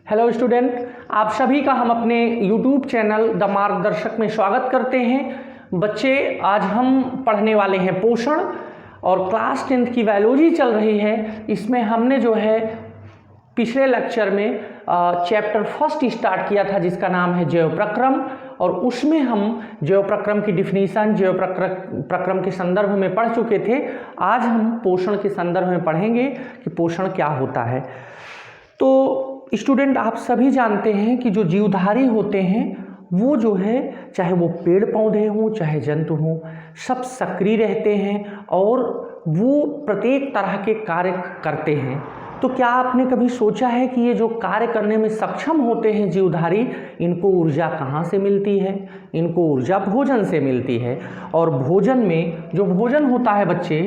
Hello student, आप सभी का हम अपने YouTube चैनल द मार्गदर्शक में स्वागत करते हैं। बच्चे, आज हम पढ़ने वाले हैं पोषण और क्लास 10th की बायोलॉजी चल रही है। इसमें हमने जो है पिछले लेक्चर में चैप्टर फर्स्ट स्टार्ट किया था जिसका नाम है जैव प्रक्रम, और उसमें हम जैव प्रक्रम की डिफिनीशन जैव प्रक्रम के संदर्भ में पढ़ चुके थे। आज हम पोषण के संदर्भ में पढ़ेंगे कि पोषण क्या होता है। तो स्टूडेंट, आप सभी जानते हैं कि जो जीवधारी होते हैं वो जो है, चाहे वो पेड़ पौधे हों चाहे जंतु हों, सब सक्रिय रहते हैं और वो प्रत्येक तरह के कार्य करते हैं। तो क्या आपने कभी सोचा है कि ये जो कार्य करने में सक्षम होते हैं जीवधारी, इनको ऊर्जा कहाँ से मिलती है? इनको ऊर्जा भोजन से मिलती है। और भोजन में जो भोजन होता है बच्चे,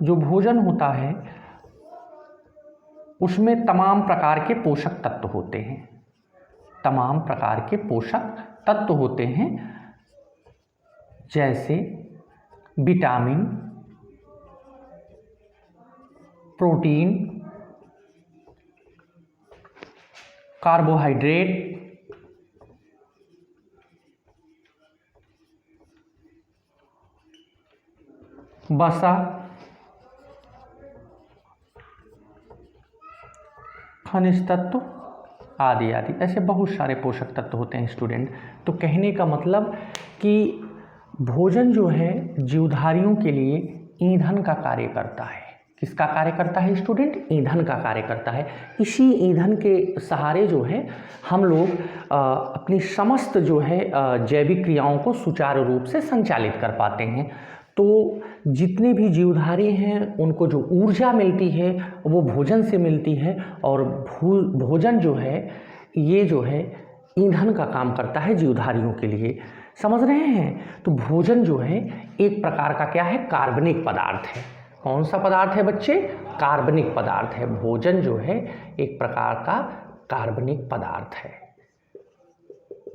जो भोजन होता है उसमें तमाम प्रकार के पोषक तत्व होते हैं। तमाम प्रकार के पोषक तत्व होते हैं, जैसे विटामिन, प्रोटीन, कार्बोहाइड्रेट, वसा, खनिज तत्व आदि आदि, ऐसे बहुत सारे पोषक तत्व होते हैं स्टूडेंट। तो कहने का मतलब कि भोजन जो है जीवधारियों के लिए ईंधन का कार्य करता है। किसका कार्य करता है स्टूडेंट? ईंधन का कार्य करता है। इसी ईंधन के सहारे जो है हम लोग अपनी समस्त जो है जैविक क्रियाओं को सुचारू रूप से संचालित कर पाते हैं। तो जितने भी जीवधारी हैं उनको जो ऊर्जा मिलती है वो भोजन से मिलती है, और भोजन जो है ये जो है ईंधन का काम करता है जीवधारियों के लिए। समझ रहे हैं? तो भोजन जो है एक प्रकार का क्या है? कार्बनिक पदार्थ है। कौन सा पदार्थ है बच्चे? कार्बनिक पदार्थ है। भोजन जो है एक प्रकार का कार्बनिक पदार्थ है।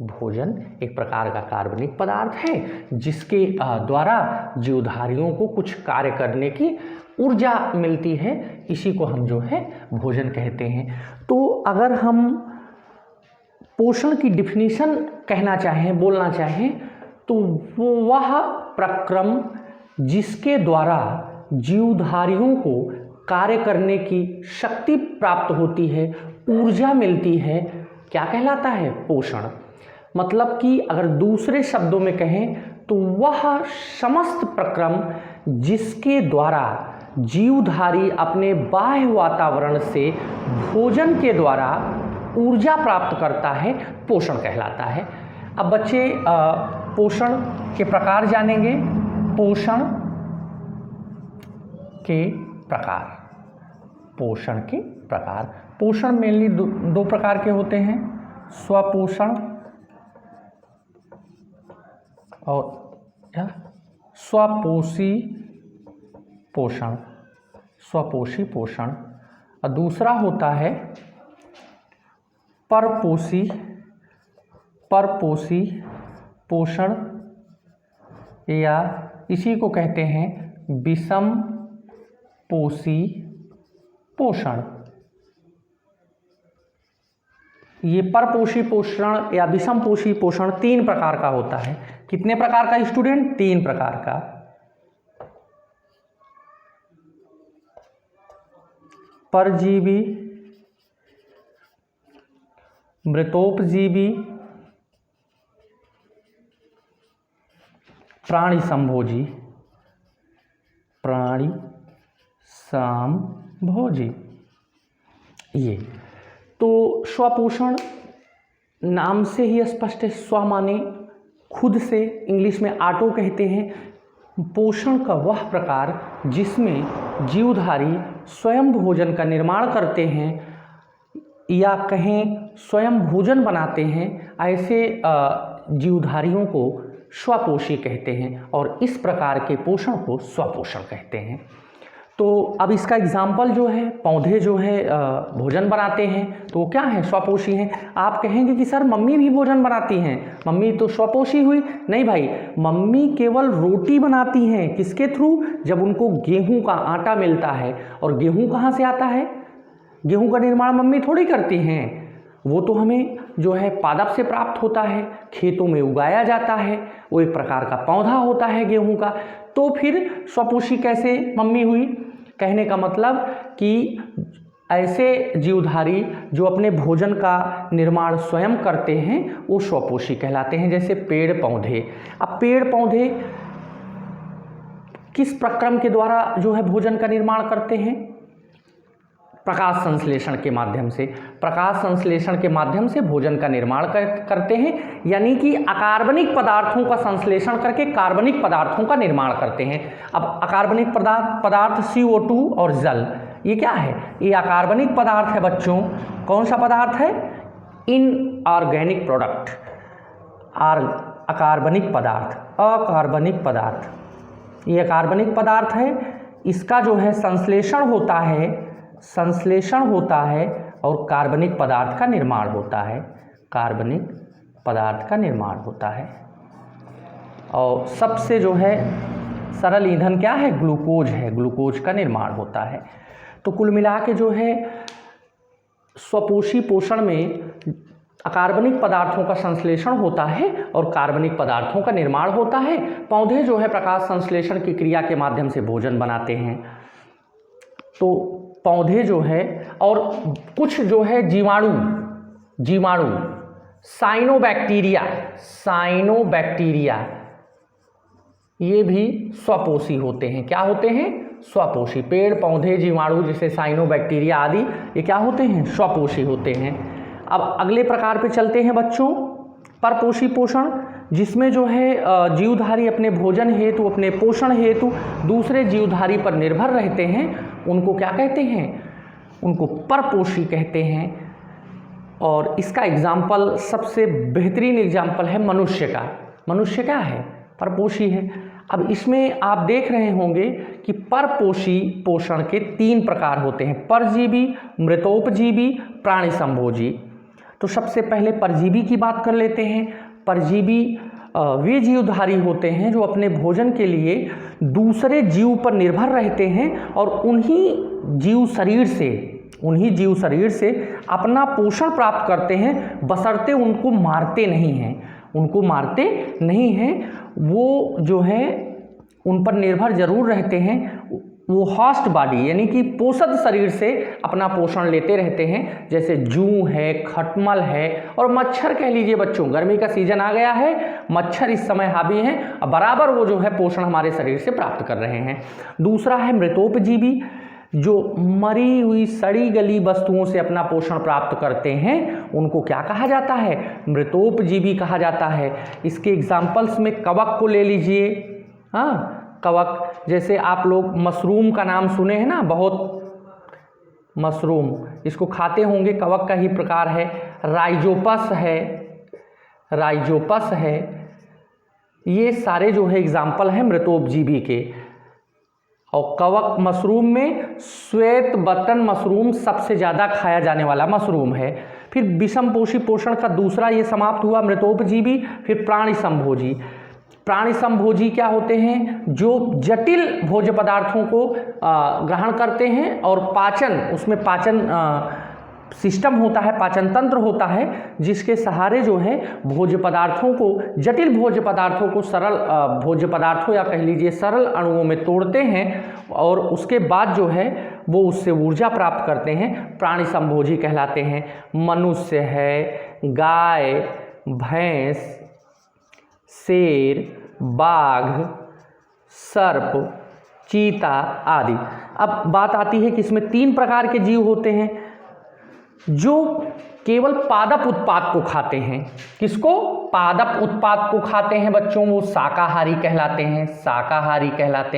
भोजन एक प्रकार का कार्बनिक पदार्थ है जिसके द्वारा जीवधारियों को कुछ कार्य करने की ऊर्जा मिलती है। इसी को हम जो है भोजन कहते हैं। तो अगर हम पोषण की डिफिनीशन कहना चाहें, बोलना चाहें, तो वो वह प्रक्रम जिसके द्वारा जीवधारियों को कार्य करने की शक्ति प्राप्त होती है, ऊर्जा मिलती है, क्या कहलाता है? पोषण। मतलब कि अगर दूसरे शब्दों में कहें तो वह समस्त प्रक्रम जिसके द्वारा जीवधारी अपने बाह्य वातावरण से भोजन के द्वारा ऊर्जा प्राप्त करता है, पोषण कहलाता है। अब बच्चे पोषण के प्रकार जानेंगे। पोषण के प्रकार, पोषण के प्रकार। पोषण मेनली दो प्रकार के होते हैं, स्वपोषण और स्वपोषी पोषण। स्वपोषी पोषण। और दूसरा होता है परपोषी पोषण, या इसी को कहते हैं विषम पोषी पोषण। ये परपोषी पोषण या विषम पोषी पोषण 3 प्रकार का होता है। कितने प्रकार का स्टूडेंट? 3 प्रकार का। परजीवी, मृतोपजीवी, प्राणी संभोजी। प्राणी संभोजी। ये तो स्वपोषण नाम से ही स्पष्ट है। स्व माने खुद से, इंग्लिश में ऑटो कहते हैं। पोषण का वह प्रकार जिसमें जीवधारी स्वयं भोजन का निर्माण करते हैं या कहें स्वयं भोजन बनाते हैं, ऐसे जीवधारियों को स्वपोषी कहते हैं, और इस प्रकार के पोषण को स्वपोषण कहते हैं। तो अब इसका एग्जाम्पल जो है, पौधे जो है भोजन बनाते हैं तो वो क्या है? स्वपोषी हैं। आप कहेंगे कि सर मम्मी भी भोजन बनाती हैं, मम्मी तो स्वपोषी हुई। नहीं भाई, मम्मी केवल रोटी बनाती हैं। किसके थ्रू? जब उनको गेहूं का आटा मिलता है। और गेहूं कहाँ से आता है? गेहूं का निर्माण मम्मी थोड़ी करती हैं, वो तो हमें जो है पादप से प्राप्त होता है, खेतों में उगाया जाता है, वो एक प्रकार का पौधा होता है गेहूं का। तो फिर स्वपोषी कैसे मम्मी हुई? कहने का मतलब कि ऐसे जीवधारी जो अपने भोजन का निर्माण स्वयं करते हैं वो स्वपोषी कहलाते हैं। जैसे पेड़ पौधे। अब पेड़ पौधे किस प्रक्रम के द्वारा जो है भोजन का निर्माण करते हैं? प्रकाश संश्लेषण के माध्यम से। प्रकाश संश्लेषण के माध्यम से भोजन का निर्माण करते हैं, यानी कि अकार्बनिक पदार्थों का संश्लेषण करके कार्बनिक पदार्थों का निर्माण करते हैं। अब अकार्बनिक पदार्थ CO2 और जल, ये क्या है? ये अकार्बनिक पदार्थ है बच्चों। कौन सा पदार्थ है? Inorganic product. अकार्बनिक पदार्थ, अकार्बनिक पदार्थ, ये अकार्बनिक पदार्थ है। इसका जो है संश्लेषण होता है और कार्बनिक पदार्थ का निर्माण होता है। कार्बनिक पदार्थ का निर्माण होता है। और सबसे जो है सरल ईंधन क्या है? ग्लूकोज है। ग्लूकोज का निर्माण होता है। तो कुल मिला के जो है स्वपोषी पोषण में अकार्बनिक पदार्थों का संश्लेषण होता है और कार्बनिक पदार्थों का निर्माण होता है। पौधे जो है प्रकाश संश्लेषण की क्रिया के माध्यम से भोजन बनाते हैं। तो पौधे जो है, और कुछ जो है जीवाणु साइनोबैक्टीरिया, ये भी स्वपोषी होते हैं। क्या होते हैं? स्वपोषी। पेड़ पौधे जीवाणु जैसे साइनोबैक्टीरिया आदि ये क्या होते हैं? स्वपोषी होते हैं। अब अगले प्रकार पे चलते हैं बच्चों, परपोषी पोषण, जिसमें जो है जीवधारी अपने भोजन हेतु, अपने पोषण हेतु दूसरे जीवधारी पर निर्भर रहते हैं। उनको क्या कहते हैं? उनको परपोषी कहते हैं। और इसका एग्जाम्पल, सबसे बेहतरीन एग्जाम्पल है मनुष्य का। मनुष्य क्या है? परपोषी है। अब इसमें आप देख रहे होंगे कि परपोषी पोषण के 3 प्रकार होते हैं: परजीवी, मृतोपजीवी, प्राणी संभोजी। तो सबसे पहले परजीवी की बात कर लेते हैं। परजीवी वे जीवधारी होते हैं जो अपने भोजन के लिए दूसरे जीव पर निर्भर रहते हैं और उन्हीं जीव शरीर से अपना पोषण प्राप्त करते हैं, बशर्ते उनको मारते नहीं हैं। वो जो है उन पर निर्भर जरूर रहते हैं। वो हॉस्ट बॉडी यानी कि पोषक शरीर से अपना पोषण लेते रहते हैं। जैसे जूं है, खटमल है और मच्छर कह लीजिए बच्चों। गर्मी का सीजन आ गया है, मच्छर इस समय हावी हैं और बराबर वो जो है पोषण हमारे शरीर से प्राप्त कर रहे हैं। दूसरा है मृतोपजीवी, जो मरी हुई सड़ी गली वस्तुओं से अपना पोषण प्राप्त करते हैं। उनको क्या कहा जाता है? मृतोपजीवी कहा जाता है। इसके एग्जाम्पल्स में कवक को ले लीजिए। हाँ, कवक, जैसे आप लोग मशरूम का नाम सुने हैं ना, बहुत मशरूम, इसको खाते होंगे, कवक का ही प्रकार है। राइजोपस है। ये सारे जो है एग्जाम्पल हैं मृतोपजीवी के। और कवक मशरूम में श्वेत बटन मशरूम सबसे ज़्यादा खाया जाने वाला मशरूम है। फिर विषमपोषी पोषण का दूसरा ये समाप्त हुआ मृतोपजीवी। फिर प्राणी संभोजी। प्राणी संभोजी क्या होते हैं? जो जटिल भोज्य पदार्थों को ग्रहण करते हैं और उसमें पाचन सिस्टम होता है, पाचन तंत्र होता है, जिसके सहारे जो है जटिल भोज्य पदार्थों को सरल भोज्य पदार्थों या कह लीजिए सरल अणुओं में तोड़ते हैं और उसके बाद जो है वो उससे ऊर्जा प्राप्त करते हैं। प्राणी संभोजी कहलाते हैं। मनुष्य है, गाय, भैंस, शेर, बाघ, सर्प, चीता आदि। अब बात आती है कि इसमें 3 प्रकार के जीव होते हैं जो केवल पादप उत्पाद को खाते हैं। किसको? पादप उत्पाद को खाते हैं बच्चों। वो शाकाहारी कहलाते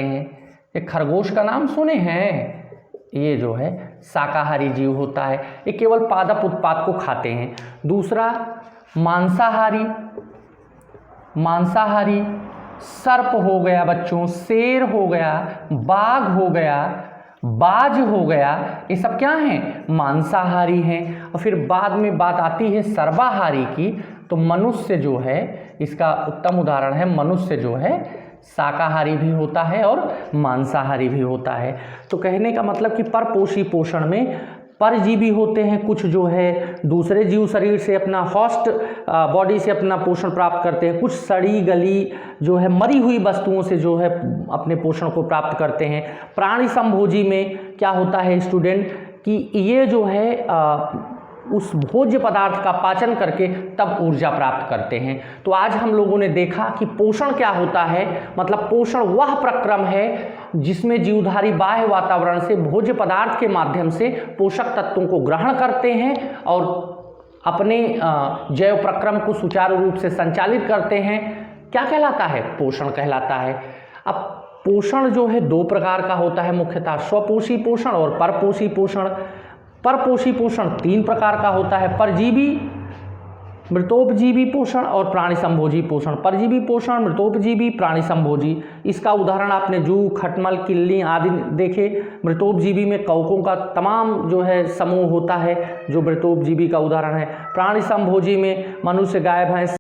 हैं। ये खरगोश का नाम सुने हैं? ये जो है शाकाहारी जीव होता है, ये केवल पादप उत्पाद को खाते हैं। दूसरा मांसाहारी सर्प हो गया बच्चों, शेर हो गया, बाघ हो गया, बाज हो गया, ये सब क्या हैं? मांसाहारी हैं। और फिर बाद में बात आती है सर्वाहारी की, तो मनुष्य जो है इसका उत्तम उदाहरण है। मनुष्य जो है शाकाहारी भी होता है और मांसाहारी भी होता है। तो कहने का मतलब कि परपोषी पोषण में परजीवी होते हैं, कुछ जो है दूसरे जीव शरीर से अपना होस्ट बॉडी से अपना पोषण प्राप्त करते हैं, कुछ सड़ी गली जो है मरी हुई वस्तुओं से जो है अपने पोषण को प्राप्त करते हैं। प्राणी संभोजी में क्या होता है स्टूडेंट कि ये जो है उस भोज्य पदार्थ का पाचन करके तब ऊर्जा प्राप्त करते हैं। तो आज हम लोगों ने देखा कि पोषण क्या होता है, मतलब पोषण वह प्रक्रम है जिसमें जीवधारी बाह्य वातावरण से भोज्य पदार्थ के माध्यम से पोषक तत्वों को ग्रहण करते हैं और अपने जैव प्रक्रम को सुचारू रूप से संचालित करते हैं। क्या कहलाता है? पोषण कहलाता है। अब पोषण जो है दो प्रकार का होता है मुख्यतः, स्वपोषी पोषण और परपोषी पोषण। परपोषी पोषण तीन प्रकार का होता है, परजीवी, मृतोपजीवी पोषण और प्राणी संभोजी पोषण। परजीवी पोषण, मृतोपजीवी, प्राणी संभोजी। इसका उदाहरण आपने जू, खटमल, किल्ली आदि देखे। मृतोपजीवी में कवकों का तमाम जो है समूह होता है जो मृतोपजीवी का उदाहरण है। प्राणी संभोजी में मनुष्य, गाय, भैंस